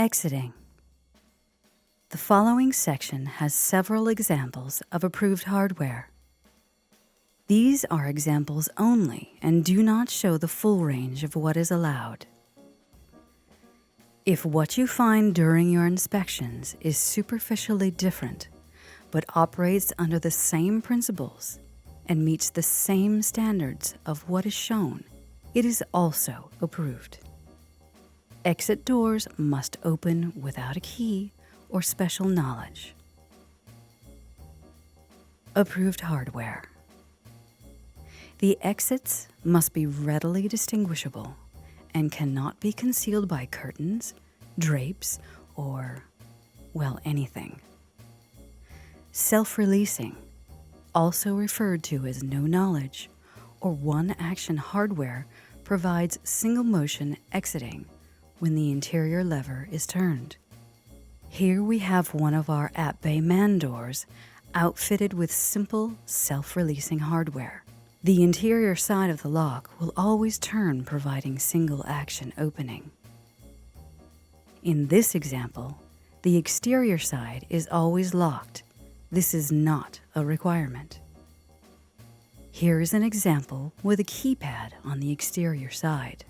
Exiting. The following section has several examples of approved hardware. These are examples only and do not show the full range of what is allowed. If what you find during your inspections is superficially different, but operates under the same principles and meets the same standards of what is shown, it is also approved. Exit doors must open without a key or special knowledge. Approved hardware. The exits must be readily distinguishable and cannot be concealed by curtains, drapes, or, well, anything. Self-releasing, also referred to as no knowledge or one-action hardware, provides single-motion exiting when the interior lever is turned. Here we have one of our at-bay man doors outfitted with simple self-releasing hardware. The interior side of the lock will always turn, providing single-action opening. In this example, the exterior side is always locked. This is not a requirement. Here is an example with a keypad on the exterior side.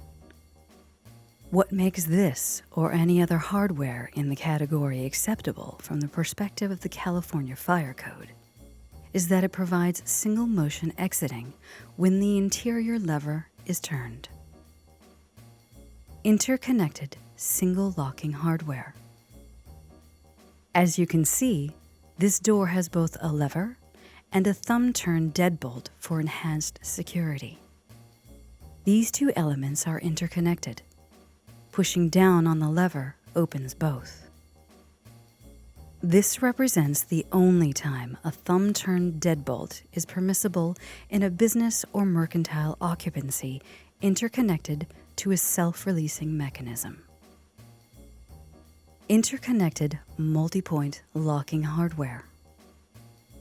What makes this or any other hardware in the category acceptable from the perspective of the California Fire Code is that it provides single motion exiting when the interior lever is turned. Interconnected single locking hardware. As you can see, this door has both a lever and a thumb turn deadbolt for enhanced security. These two elements are interconnected. Pushing down on the lever opens both. This represents the only time a thumb-turn deadbolt is permissible in a business or mercantile occupancy interconnected to a self-releasing mechanism. Interconnected multi-point locking hardware.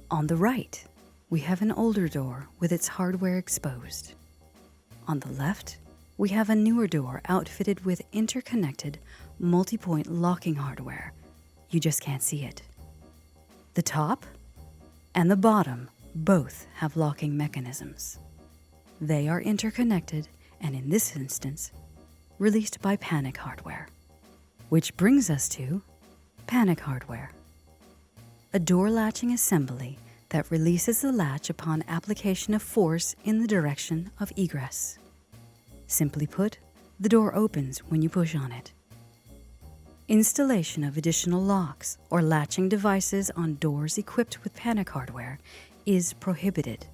On the right, we have an older door with its hardware exposed. On the left, we have a newer door outfitted with interconnected multi-point locking hardware. You just can't see it. The top and the bottom both have locking mechanisms. They are interconnected and, in this instance, released by panic hardware. Which brings us to panic hardware, a door latching assembly that releases the latch upon application of force in the direction of egress. Simply put, the door opens when you push on it. Installation of additional locks or latching devices on doors equipped with panic hardware is prohibited,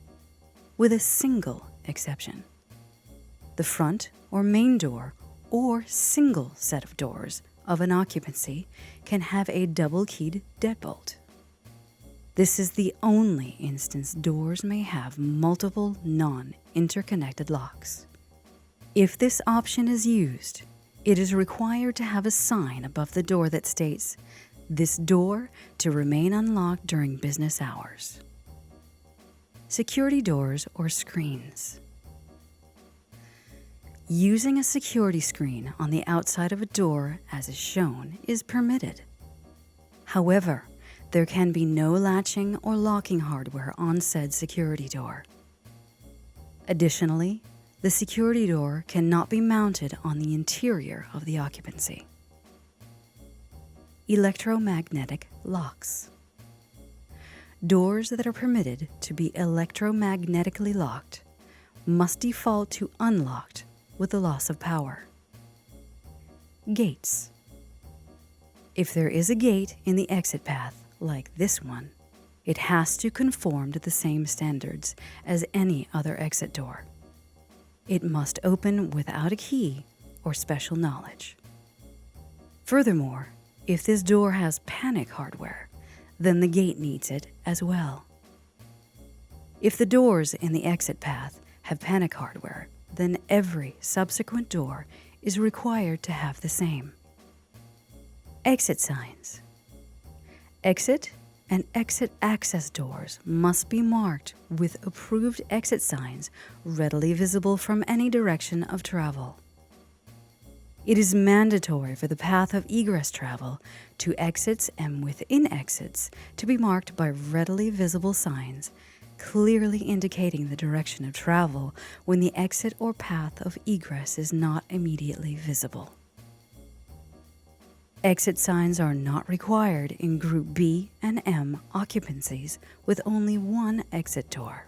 with a single exception. The front or main door or single set of doors of an occupancy can have a double-keyed deadbolt. This is the only instance doors may have multiple non-interconnected locks. If this option is used, it is required to have a sign above the door that states, "This door to remain unlocked during business hours." Security doors or screens. Using a security screen on the outside of a door, as is shown, is permitted. However, there can be no latching or locking hardware on said security door. Additionally, the security door cannot be mounted on the interior of the occupancy. Electromagnetic locks. Doors that are permitted to be electromagnetically locked must default to unlocked with the loss of power. Gates. If there is a gate in the exit path, like this one, it has to conform to the same standards as any other exit door. It must open without a key or special knowledge. Furthermore, if this door has panic hardware, then the gate needs it as well. If the doors in the exit path have panic hardware, then every subsequent door is required to have the same. Exit signs. Exit and exit access doors must be marked with approved exit signs readily visible from any direction of travel. It is mandatory for the path of egress travel to exits and within exits to be marked by readily visible signs, clearly indicating the direction of travel when the exit or path of egress is not immediately visible. Exit signs are not required in Group B and M occupancies with only one exit door.